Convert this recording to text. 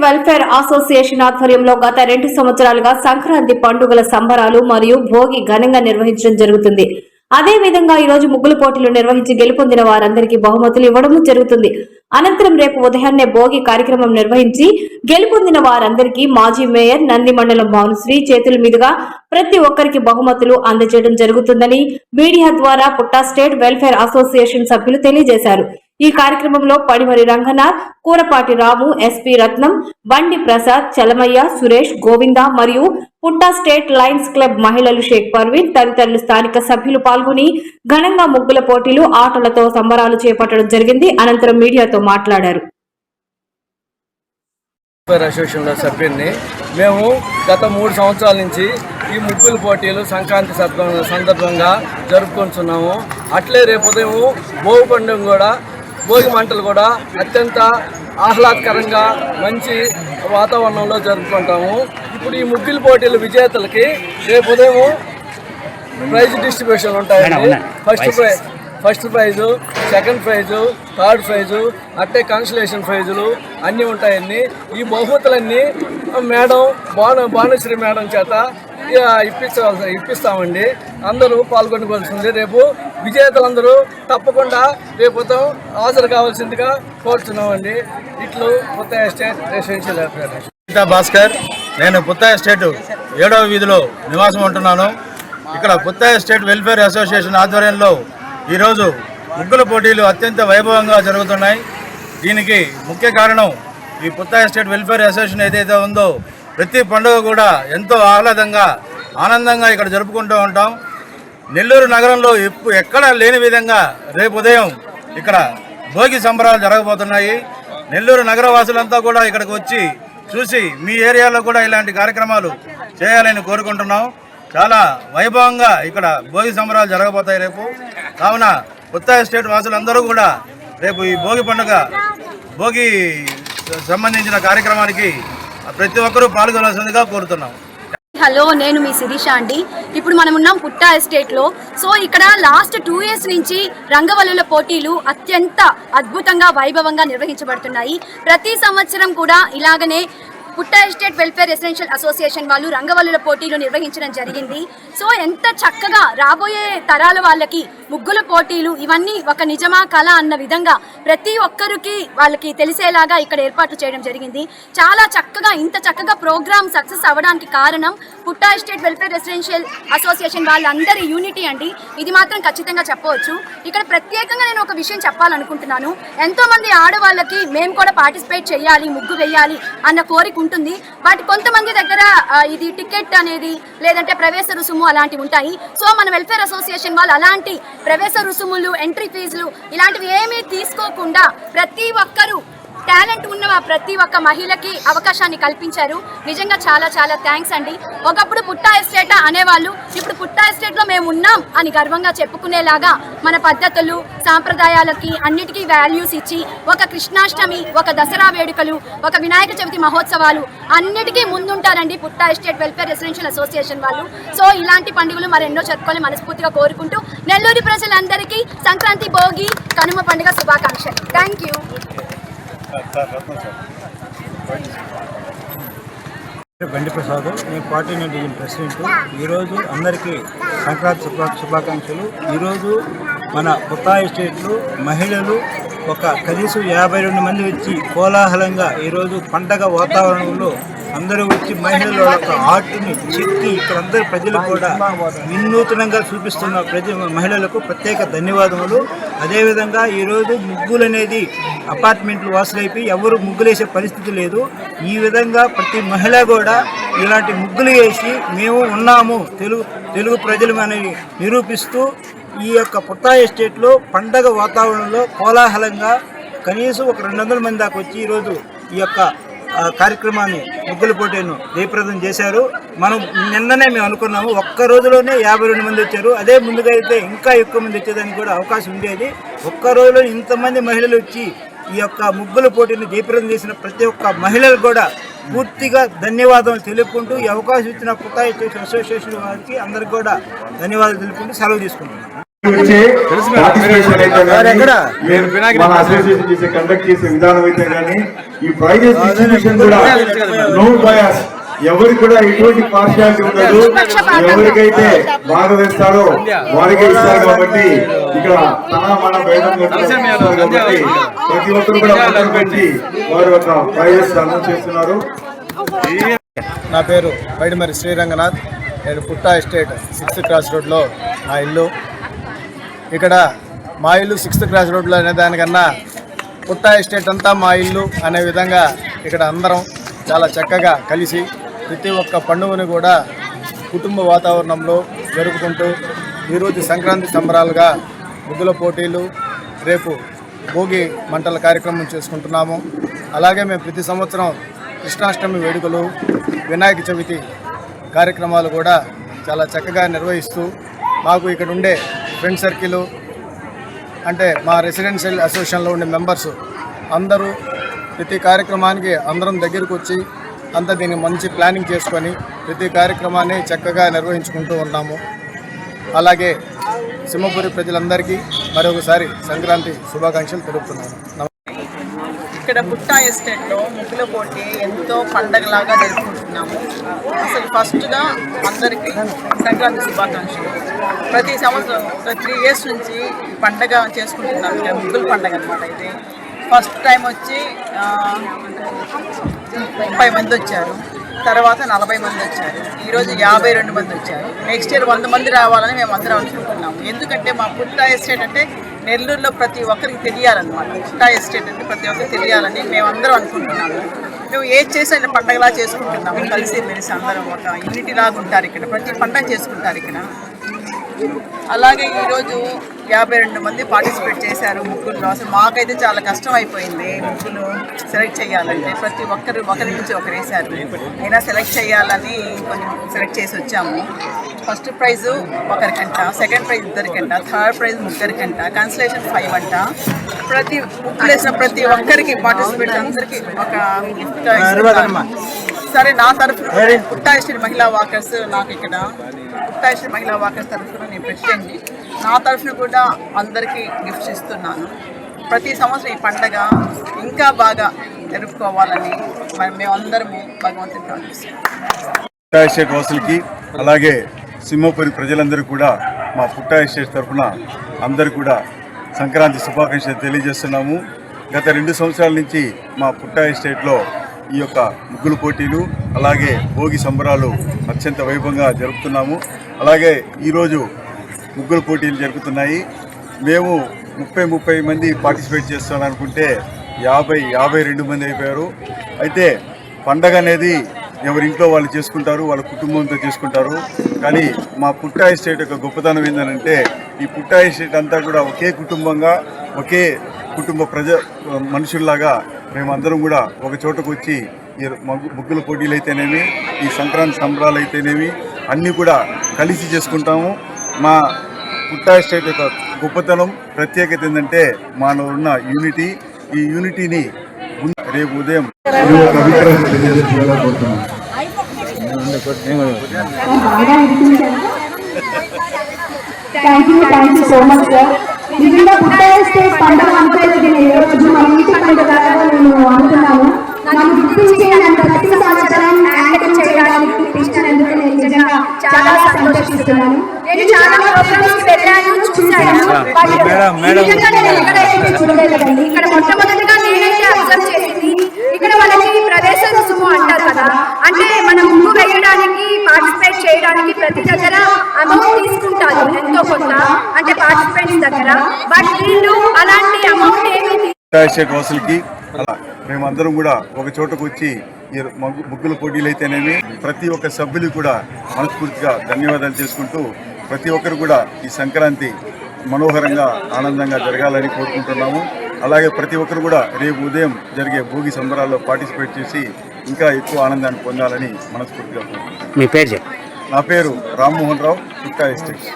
Welfare association ఆధ్వర్యంలో గత 2 సంవత్సరాలుగా సంక్రాంతి పండుగల సంబరాలు మరియు భోగి ఘనంగా నిర్వహించడం జరుగుతుంది. అదే విధంగా ఈ రోజు ముగ్గుల పోటీలు నిర్వహించి గెలుపొందిన వారందరికీ బహుమతులు ఇవ్వడం జరుగుతుంది. అనంతరం రేపు ఉదయాన్నే భోగి కార్యక్రమం నిర్వహించి గెలుపొందిన వారందరికీ మాజీ మేయర్ నంది మండలం భానుశ్రీ చేతుల మీదుగా ప్రతి ఒక్కరికి బహుమతులు అందజేయడం జరుగుతుందని మీడియా ద్వారా పుట్టా స్టేట్ వెల్ఫేర్ అసోసియేషన్ సభ్యులు తెలియజేశారు. ఈ కార్యక్రమంలో పడిమరి రంగనాథ్, కూరపాటి రాము, ఎస్పీ రత్నం, బండి ప్రసాద్, చలమయ్య, సురేష్, గోవింద మరియు పుట్టా స్టేట్ లయన్స్ క్లబ్ మహిళలు షేక్ పర్వీన్ తదితరులు స్థానిక సభ్యులు పాల్గొని ఘనంగా ముగ్గుల పోటీలు, ఆటలతో సంబరాలు చేపట్టడం జరిగింది. అనంతరం మీడియాతో మాట్లాడారు. సభ్యుల్ని మేము గత 3 సంవత్సరాల నుంచి ఈ ముగ్గుల పోటీలు సంక్రాంతి సందర్భంగా జరుపుకుంటున్నాము. అట్లే రేపు ఉదయం భోగి పండుగ కూడా, భోగి మంటలు కూడా అత్యంత ఆహ్లాదకరంగా మంచి వాతావరణంలో జరుపుకుంటాము. ఇప్పుడు ఈ ముగ్గుల పోటీలు విజేతలకి రేపు ఉదయం ప్రైజ్ డిస్ట్రిబ్యూషన్ ఉంటాయండి. First prize, second price, third price, అట్టే కన్సలేషన్ ప్రైజులు అన్నీ ఉంటాయండి. ఈ బహుమతులన్నీ మేడం భానుశ్రీ మేడం చేత ఇప్పిస్తామండి. అందరూ పాల్గొనవలసింది. రేపు విజేతలందరూ తప్పకుండా రేపు హాజరు కావాల్సిందిగా కోరుతున్నామండి. ఇట్లు Putta estate residential welfare Bhaskar. నేను పుత్తా ఎస్టేట్ 7వ వీధిలో నివాసం ఉంటున్నాను. ఇక్కడ పుత్తా ఎస్టేట్ వెల్ఫేర్ అసోసియేషన్ ఆధ్వర్యంలో ఈరోజు ముగ్గుల పోటీలు అత్యంత వైభవంగా జరుగుతున్నాయి. దీనికి ముఖ్య కారణం ఈ పుత్తా ఎస్టేట్ వెల్ఫేర్ అసోసియేషన్ ఏదైతే ఉందో ప్రతి పండుగ కూడా ఎంతో ఆహ్లాదంగా ఆనందంగా ఇక్కడ జరుపుకుంటూ ఉంటాం. నెల్లూరు నగరంలో ఎక్కడా లేని విధంగా రేపు ఉదయం ఇక్కడ భోగి సంబరాలు జరగబోతున్నాయి. నెల్లూరు నగర వాసులంతా కూడా ఇక్కడికి వచ్చి చూసి మీ ఏరియాలో కూడా ఇలాంటి కార్యక్రమాలు చేయాలని కోరుకుంటున్నాం. చాలా వైభవంగా ఇక్కడ భోగి సంబరాలు జరగబోతాయి రేపు. కావున పుత్తా ఎస్టేట్ వాసులందరూ కూడా రేపు ఈ భోగి పండుగ భోగి సంబంధించిన కార్యక్రమానికి ప్రతి ఒక్కరూ పాల్గొనాల్సిందిగా కోరుతున్నాం. హలో, నేను మీ శిరీష అండి. ఇప్పుడు మనం ఉన్నాం పుట్టా ఎస్టేట్లో. సో ఇక్కడ లాస్ట్ 2 ఇయర్స్ నుంచి రంగవల్లుల పోటీలు అత్యంత అద్భుతంగా వైభవంగా నిర్వహించబడుతున్నాయి. ప్రతి సంవత్సరం కూడా ఇలాగనే పుట్టా ఎస్టేట్ వెల్ఫేర్ రెసిడెన్షియల్ అసోసియేషన్ వాళ్ళు రంగవల్లుల పోటీలు నిర్వహించడం జరిగింది. సో ఎంత చక్కగా రాబోయే తరాల వాళ్ళకి ముగ్గుల పోటీలు ఇవన్నీ ఒక నిజమా కళ అన్న విధంగా ప్రతి ఒక్కరికి వాళ్ళకి తెలిసేలాగా ఇక్కడ ఏర్పాట్లు చేయడం జరిగింది. చాలా చక్కగా ఇంత చక్కగా ప్రోగ్రామ్ సక్సెస్ అవ్వడానికి కారణం పుట్టా ఎస్టేట్ వెల్ఫేర్ రెసిడెన్షియల్ అసోసియేషన్ వాళ్ళందరి యూనిటీ అండి. ఇది మాత్రం ఖచ్చితంగా చెప్పవచ్చు. ఇక్కడ ప్రత్యేకంగా నేను ఒక విషయం చెప్పాలనుకుంటున్నాను. ఎంతోమంది ఆడవాళ్ళకి మేము కూడా పార్టిసిపేట్ చేయాలి, ముగ్గు వేయాలి అన్న కోరిక ఉంటుంది. బట్ కొంతమంది దగ్గర ఇది టికెట్ అనేది లేదంటే ప్రవేశ రుసుము అలాంటివి ఉంటాయి. సో మన వెల్ఫేర్ అసోసియేషన్ వాళ్ళు అలాంటి ప్రవేశ రుసుములు, ఎంట్రీ ఫీజులు ఇలాంటివి ఏమీ తీసుకోకుండా ప్రతి ఒక్కరూ టాలెంట్ ఉన్న ప్రతి ఒక్క మహిళకి అవకాశాన్ని కల్పించారు. నిజంగా చాలా చాలా థ్యాంక్స్ అండి. ఒకప్పుడు పుట్టా ఎస్టేట్ అనేవాళ్ళు, ఇప్పుడు పుట్టా ఎస్టేట్లో మేము ఉన్నాం అని గర్వంగా చెప్పుకునేలాగా మన పద్ధతులు, సాంప్రదాయాలకి అన్నిటికీ వాల్యూస్ ఇచ్చి ఒక కృష్ణాష్టమి, ఒక దసరా వేడుకలు, ఒక వినాయక చవితి మహోత్సవాలు అన్నిటికీ ముందుంటారండి పుట్టా ఎస్టేట్ వెల్ఫేర్ రెసిడెన్షియల్ అసోసియేషన్ వాళ్ళు. సో ఇలాంటి పండుగలు మరెన్నో జరుపుకోవాలని మనస్ఫూర్తిగా కోరుకుంటూ నెల్లూరు ప్రజలందరికీ సంక్రాంతి, భోగి, కనుమ పండుగ శుభాకాంక్షలు. Thank you. బండి ప్రసాద్, నేను పార్టీ డివిజన్ ప్రెసిడెంట్. ఈరోజు అందరికీ సంక్రాంతి శుభాకాంక్షలు. ఈరోజు మన పుత్తా ఎస్టేట్లో మహిళలు ఒక కనీసం 52 మంది వచ్చి కోలాహలంగా ఈరోజు పండగ వాతావరణంలో అందరూ వచ్చి మహిళల యొక్క ఆర్ట్ని చెక్కి ఇక్కడ అందరు ప్రజలు కూడా వినూత్నంగా చూపిస్తున్న మహిళలకు ప్రత్యేక ధన్యవాదములు. అదేవిధంగా ఈరోజు ముగ్గులు అనేది అపార్ట్మెంట్లు వాసులైపోయి ఎవరు ముగ్గులేసే పరిస్థితి లేదు. ఈ విధంగా ప్రతి మహిళ కూడా ఇలాంటి ముగ్గులు వేసి మేము ఉన్నాము, తెలుగు ప్రజలమని నిరూపిస్తూ ఈ యొక్క పుట్టా ఎస్టేట్లో పండగ వాతావరణంలో కోలాహలంగా కనీసం ఒక 200 మంది దాకా వచ్చి ఈరోజు ఈ యొక్క కార్యక్రమాన్ని ముగ్గుల పోటీను జయప్రదం చేశారు. మనం నిన్ననే మేము అనుకున్నాము, ఒక్క రోజులోనే 52 మంది వచ్చారు. అదే ముందుగా అయితే ఇంకా ఎక్కువ మంది వచ్చేదానికి కూడా అవకాశం ఉండేది. ఒక్క రోజులో ఇంతమంది మహిళలు వచ్చి ఈ యొక్క ముగ్గుల పోటీని జయప్రదం చేసిన ప్రతి ఒక్క మహిళలు కూడా పూర్తిగా ధన్యవాదాలు తెలుపుకుంటూ ఈ అవకాశం ఇచ్చిన పుట్టా ఎస్టేట్ అసోసియేషన్ వారికి అందరికీ కూడా ధన్యవాదాలు తెలుపుకుంటూ సెలవు తీసుకుంటున్నాం. వచ్చే పార్టిసిపేషన్ అయితే కానీ, మన అసోసియేషన్ చేసే కండక్ట్ చేసే విధానం అయితే కానీ, ఈ ప్రైజెస్ డిస్ట్రిబ్యూషన్ కూడా నో బయాస్, ఎవరికి కూడా ఎటువంటి పార్షియాలిటీ ఉండదు. ఎవరికైతే బాగా వేస్తారో వారికే ఇస్తారు. కాబట్టి ఇక్కడ మన భేదం కాబట్టి ప్రతి ఒక్కరు కూడా ముందుకు వచ్చి వారి యొక్క ప్రైజెస్ అనౌన్స్ చేస్తున్నారు. నా పేరు పైడిమరి శ్రీరంగనాథ్. నేను పుట్టా ఎస్టేట్ 6th క్రాస్ రోడ్లో నా ఇల్లు. ఇక్కడ మా ఇల్లు 6th క్రాస్ రోడ్లో అనే దానికన్నా పుట్టా ఎస్టేట్ అంతా మా ఇల్లు అనే విధంగా ఇక్కడ అందరం చాలా చక్కగా కలిసి ప్రతి ఒక్క పండుగను కూడా కుటుంబ వాతావరణంలో జరుపుకుంటూ ఈరోజు సంక్రాంతి సంబరాలుగా ముగ్గుల పోటీలు, రేపు భోగి మంటల కార్యక్రమం చేసుకుంటున్నాము. అలాగే మేము ప్రతి సంవత్సరం కృష్ణాష్టమి వేడుకలు, వినాయక చవితి కార్యక్రమాలు కూడా చాలా చక్కగా నిర్వహిస్తూ మాకు ఇక్కడ ఉండే ఫ్రెండ్ సర్కిల్ అంటే మా రెసిడెన్షియల్ అసోసియేషన్లో ఉండే మెంబర్స్ అందరూ ప్రతి కార్యక్రమానికి అందరం దగ్గరకు వచ్చి అంతా దీన్ని మంచి ప్లానింగ్ చేసుకొని ప్రతి కార్యక్రమాన్ని చక్కగా నిర్వహించుకుంటూ ఉన్నాము. అలాగే సింహపురి ప్రజలందరికీ మరొకసారి సంక్రాంతి శుభాకాంక్షలు తెలుపుతున్నాను. ఇక్కడ పుట్టా ఎస్టేట్లో ముగ్గుల పోటీ ఎంతో పండగలాగా జరుపుకుంటున్నాము. అసలు ఫస్ట్గా అందరికీ సంక్రాంతి శుభాకాంక్షలు. ప్రతి సంవత్సరం 3 years నుంచి పండగ చేసుకుంటున్నాము. ఇక్కడ ముగ్గుల పండగ అనమాట. ఇది ఫస్ట్ టైం వచ్చి 30 మంది వచ్చారు, తర్వాత 40 మంది వచ్చారు, ఈరోజు 52 మంది వచ్చారు. నెక్స్ట్ ఇయర్ 100 మంది రావాలని మేము అందరం అనుకుంటున్నాము. ఎందుకంటే మా పుట్టా ఎస్టేట్ అంటే నెల్లూరులో ప్రతి ఒక్కరికి తెలియాలన్నమాట. పుట్టా ఎస్టేట్ అంటే ప్రతి ఒక్కరికి తెలియాలని మేమందరం అనుకుంటున్నాము. మేము ఏది చేసిన పండగలా చేసుకుంటున్నాము. కలిసి మెలిసి అందరం ఒక యూనిటీ లాగా ఉంటారు. ఇక్కడ ప్రతి పండగ చేసుకుంటారు ఇక్కడ. అలాగే ఈరోజు 52 మంది పార్టిసిపేట్ చేశారు ముగ్గుల్లో. అసలు మాకైతే చాలా కష్టం అయిపోయింది ముగ్గులు సెలెక్ట్ చేయాలంటే. ప్రతి ఒక్కరు ఒకరి నుంచి ఒకరు వేశారు. అయినా సెలెక్ట్ చేయాలని కొంచెం సెలెక్ట్ చేసి వచ్చాము. ఫస్ట్ ప్రైజు ఒకరికంట, సెకండ్ ప్రైజ్ ఇద్దరికంట, థర్డ్ ప్రైజ్ ముగ్గురికంట, కన్సలేషన్ 5 అంట. ప్రతి ముగ్గులు వేసిన ప్రతి ఒక్కరికి పార్టిసిపేట్ అందరికీ ఒక గిఫ్ట్. సరే, నా తరఫున పుట్టా ఎస్టేట్ మహిళా వాకర్స్, నాకు ఇక్కడ పుట్టా ఎస్టేట్ మహిళా వాకర్స్ తరఫున నేను ప్రెసిడెంట్ని. నా తరఫున కూడా అందరికీ గిఫ్ట్స్ ఇస్తున్నాను. ప్రతి సంవత్సరం ఈ పండగ ఇంకా బాగా జరుపుకోవాలని మేమందరము భగవంతుని ప్రార్థిస్తున్నాం. పుట్టా ఎస్టేట్ వాసులకి అలాగే సింహపురి ప్రజలందరూ కూడా మా పుట్టా ఎస్టేట్ తరఫున అందరూ కూడా సంక్రాంతి శుభాకాంక్షలు తెలియజేస్తున్నాము. గత 2 సంవత్సరాల నుంచి మా పుట్టా ఎస్టేట్లో ఈ యొక్క ముగ్గుల పోటీలు అలాగే భోగి సంబరాలు అత్యంత వైభవంగా జరుపుతున్నాము. అలాగే ఈరోజు ముగ్గుల పోటీలు జరుగుతున్నాయి. మేము 30 మంది పార్టిసిపేట్ చేస్తామనుకుంటే 52 మంది అయిపోయారు. అయితే పండగ అనేది ఎవరింట్లో వాళ్ళు చేసుకుంటారు, వాళ్ళ కుటుంబంతో చేసుకుంటారు. కానీ మా పుట్టా ఎస్టేట్ యొక్క గొప్పతనం ఏంటంటే ఈ పుట్టా ఎస్టేట్ అంతా కూడా ఒకే కుటుంబంగా, ఒకే కుటుంబ మనుషుల్లాగా మేమందరం కూడా ఒక చోటకు వచ్చి ఈ ముగ్గుల పోటీలు అయితేనేమి, ఈ సంక్రాంతి సంబరాలు అయితేనేమి అన్నీ కూడా కలిసి చేసుకుంటాము. మా పుట్టా ఎస్టేట్ యొక్క గొప్పతనం, ప్రత్యేకత ఏంటంటే మాలో ఉన్న యూనిటీ. ఈ యూనిటీని రేపు ఉదయం thank you so much sir. నిజంగా పుట్టా ఎస్టేట్ పండుగ అనుకోలేదు. ఈ రోజు మన ఇంటి పండుగ నేను అనుకున్నాను. నన్ను గుర్తించి నన్ను ప్రతి సంవత్సరం యాంకర్ చేయడానికి గుర్తించినందుకు నేను నిజంగా చాలా సంతోషిస్తున్నాను. నేను చాలా ప్రోగ్రామ్స్ వెళ్ళాను, చూశాను. చూడలేదండి. ఇక్కడ మొట్టమొదటిగా నేనైతే అబ్జర్వ్ చేసింది, ఇక్కడ మనకి ప్రదేశ రుసుము అంటారు కదా, అంటే మనం ముగ్గు వేయడానికి పార్టిసిపేట్ చేయడానికి ప్రతి దగ్గర అమౌంట్ తీసుకుంటారు ఎంతో కొంత, అంటే పార్టిసిపేట్స్ దగ్గర. బట్ వీళ్ళు అలాంటి అమౌంట్ ఏమీ వాసులకి మేమందరం కూడా ఒక చోటకు వచ్చి ఈ ముగ్గుల పోటీలు అయితేనేమి ప్రతి ఒక్క సభ్యులు కూడా మనస్ఫూర్తిగా ధన్యవాదాలు చేసుకుంటూ ప్రతి ఒక్కరు కూడా ఈ సంక్రాంతి మనోహరంగా ఆనందంగా జరగాలని కోరుకుంటున్నాము. అలాగే ప్రతి ఒక్కరు కూడా రేపు ఉదయం జరిగే భోగి సంబరాల్లో పార్టిసిపేట్ చేసి ఇంకా ఎక్కువ ఆనందాన్ని పొందాలని మనస్ఫూర్తిగా కోరుకుంటున్నాను. మీ పేరు చెప్పండి. నా పేరు రామ్మోహన్ రావు, పుట్టా ఎస్టేట్.